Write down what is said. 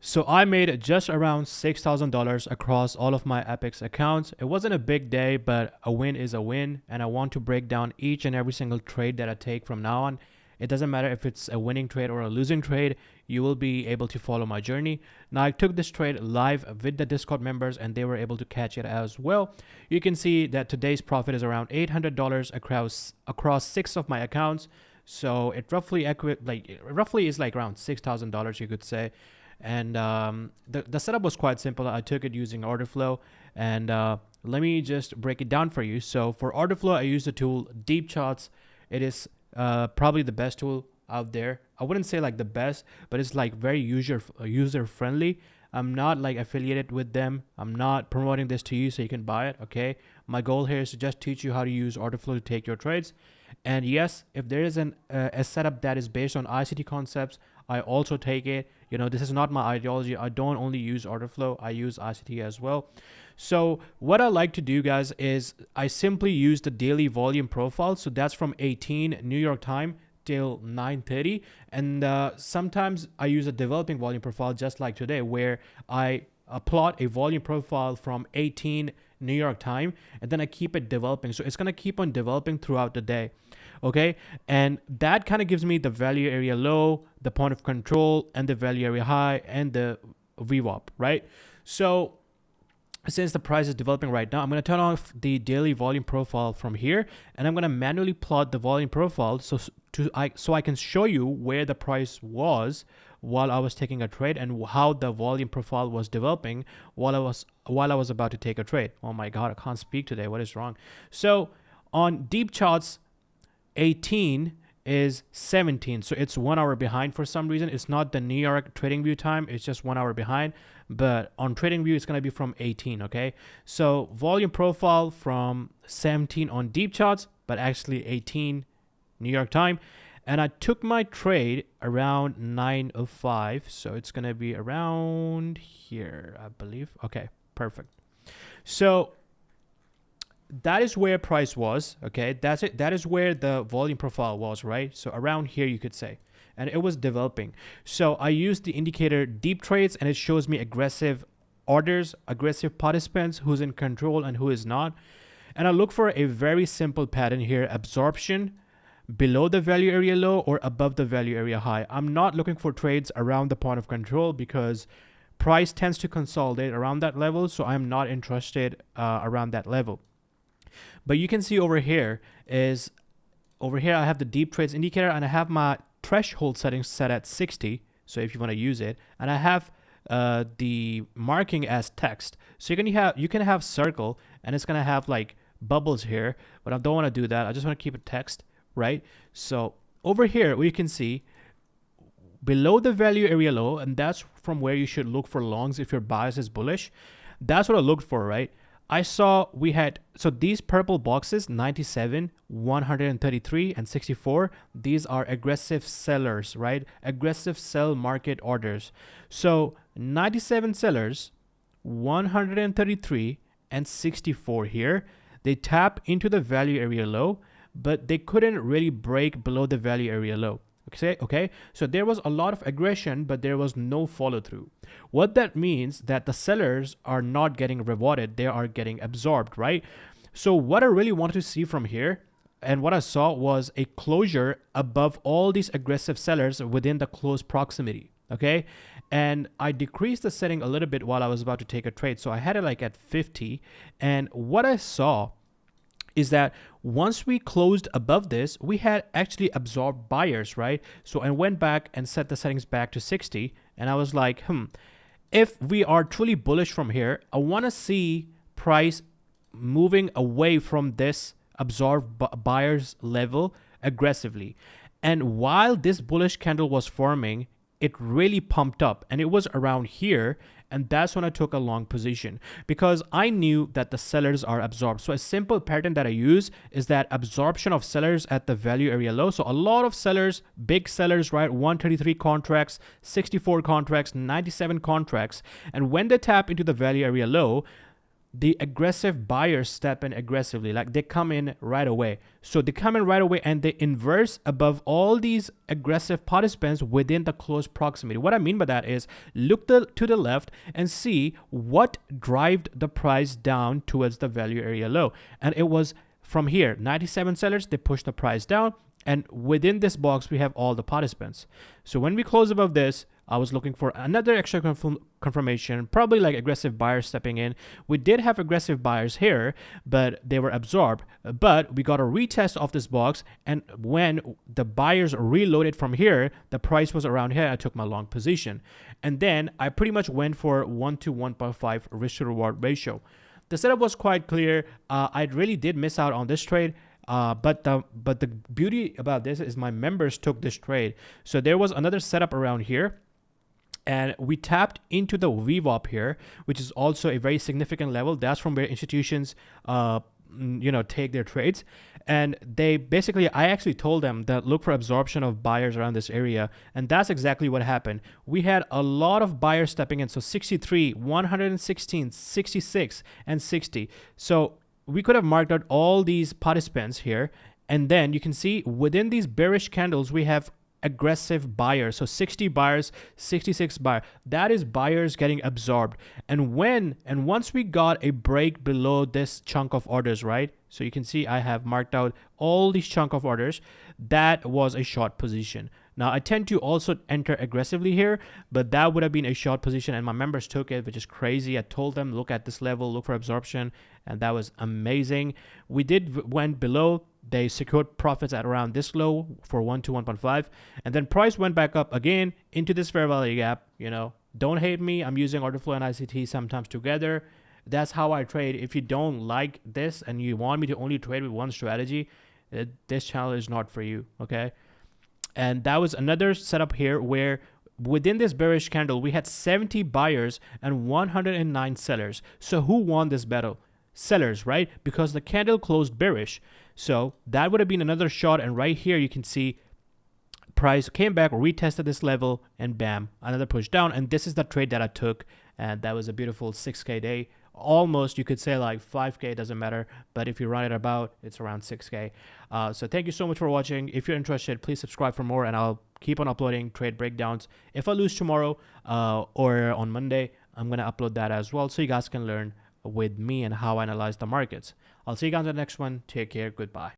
So I made just around $6,000 across all of my Epix accounts. It wasn't a big day, but a win is a win. And I want to break down each and every single trade that I take from now on. It doesn't matter if it's a winning trade or a losing trade, you will be able to follow my journey. Now, I took this trade live with the Discord members and they were able to catch it as well. You can see that today's profit is around $800 across six of my accounts. So it roughly is like around $6,000, you could say. And the setup was quite simple. I took it using Orderflow, and let me just break it down for you. So for Orderflow, I use the tool Deep Charts. It is probably the best tool out there. I wouldn't say like the best, but it's like very user friendly. I'm not like affiliated with them. I'm not promoting this to you so you can buy it. Okay. My goal here is to just teach you how to use Orderflow to take your trades. And yes, if there is a setup that is based on ICT concepts, I also take it. You know, this is not my ideology. I don't only use Orderflow, I use ICT as well. So what I like to do, guys, is I simply use the daily volume profile. So that's from 18 New York time till 9:30, and sometimes I use a developing volume profile just like today, where I plot a volume profile from 18 New York time, and then I keep it developing. So it's going to keep on developing throughout the day. Okay. And that kind of gives me the value area low, the point of control, and the value area high, and the VWAP, right? So since the price is developing right now, I'm going to turn off the daily volume profile from here, and I'm going to manually plot the volume profile so I can show you where the price was while I was taking a trade and how the volume profile was developing while I was about to take a trade. Oh my God, I can't speak today. What is wrong? So on Deep Charts, 18 is 17, so it's 1 hour behind for some reason. It's not the New York trading view time, it's just 1 hour behind, but on trading view it's going to be from 18. Okay, so volume profile from 17 on Deep Charts, but actually 18 New York time. And I took my trade around 9:05, so it's going to be around here, I believe. Okay, perfect. So that is where price was. Okay, that's it. That is where the volume profile was, right? So around here, you could say, and it was developing. So I used the indicator Deep Trades, and it shows me aggressive orders, aggressive participants, who's in control and who is not. And I look for a very simple pattern here: absorption below the value area low or above the value area high. I'm not looking for trades around the point of control because price tends to consolidate around that level, so I'm not interested around that level. But you can see over here I have the Deep Trades indicator, and I have my threshold settings set at 60. So if you want to use it, and I have the marking as text. So you can have circle, and it's gonna have like bubbles here, but I don't want to do that. I just want to keep it text, right? So over here we can see below the value area low, and that's from where you should look for longs if your bias is bullish. That's what I looked for, right? I saw so these purple boxes, 97, 133, and 64, these are aggressive sellers, right? Aggressive sell market orders. So 97 sellers, 133, and 64 here, they tap into the value area low, but they couldn't really break below the value area low. Okay, so there was a lot of aggression, but there was no follow through. What that means that the sellers are not getting rewarded, they are getting absorbed, right? So what I really wanted to see from here, and what I saw, was a closure above all these aggressive sellers within the close proximity. Okay, and I decreased the setting a little bit while I was about to take a trade, so I had it like at 50, and what I saw is that once we closed above this, we had actually absorbed buyers, right? So I went back and set the settings back to 60, and I was like, if we are truly bullish from here, I want to see price moving away from this absorbed buyers level aggressively. And while this bullish candle was forming, it really pumped up, and it was around here, and that's when I took a long position because I knew that the sellers are absorbed. So a simple pattern that I use is that absorption of sellers at the value area low. So a lot of sellers, big sellers, right? 133 contracts, 64 contracts, 97 contracts, and when they tap into the value area low, the aggressive buyers step in aggressively, like they come in right away. So they come in right away and they inverse above all these aggressive participants within the close proximity. What I mean by that is look to the left and see what drove the price down towards the value area low. And it was from here, 97 sellers, they pushed the price down. And within this box, we have all the participants. So when we close above this, I was looking for another extra confirmation, probably like aggressive buyers stepping in. We did have aggressive buyers here, but they were absorbed. But we got a retest of this box. And when the buyers reloaded from here, the price was around here. I took my long position. And then I pretty much went for 1 to 1.5 risk to reward ratio. The setup was quite clear. I really did miss out on this trade. But the beauty about this is my members took this trade. So there was another setup around here. And we tapped into the VWAP here, which is also a very significant level. That's from where institutions, take their trades. And they basically, I actually told them that look for absorption of buyers around this area. And that's exactly what happened. We had a lot of buyers stepping in. So 63, 116, 66, and 60. So we could have marked out all these participants here. And then you can see within these bearish candles, we have aggressive buyers. So 60 buyers, 66 buyers. That is buyers getting absorbed. And once we got a break below this chunk of orders, right? So you can see I have marked out all these chunk of orders. That was a short position. Now I tend to also enter aggressively here, but that would have been a short position and my members took it, which is crazy. I told them, look at this level, look for absorption, and that was amazing. We went below. They secured profits at around this low for 1 to 1.5, and then price went back up again into this fair value gap. Don't hate me. I'm using Orderflow and ICT sometimes together. That's how I trade. If you don't like this and you want me to only trade with one strategy, this channel is not for you, okay? And that was another setup here where within this bearish candle, we had 70 buyers and 109 sellers. So who won this battle? Sellers, right? Because the candle closed bearish. So that would have been another shot. And right here, you can see price came back, retested this level, and bam, another push down. And this is the trade that I took. And that was a beautiful 6K day. Almost, you could say like 5K, doesn't matter. But if you run it about, it's around 6K. So thank you so much for watching. If you're interested, please subscribe for more and I'll keep on uploading trade breakdowns. If I lose tomorrow or on Monday, I'm going to upload that as well so you guys can learn with me and how I analyze the markets. I'll see you guys in the next one. Take care. Goodbye.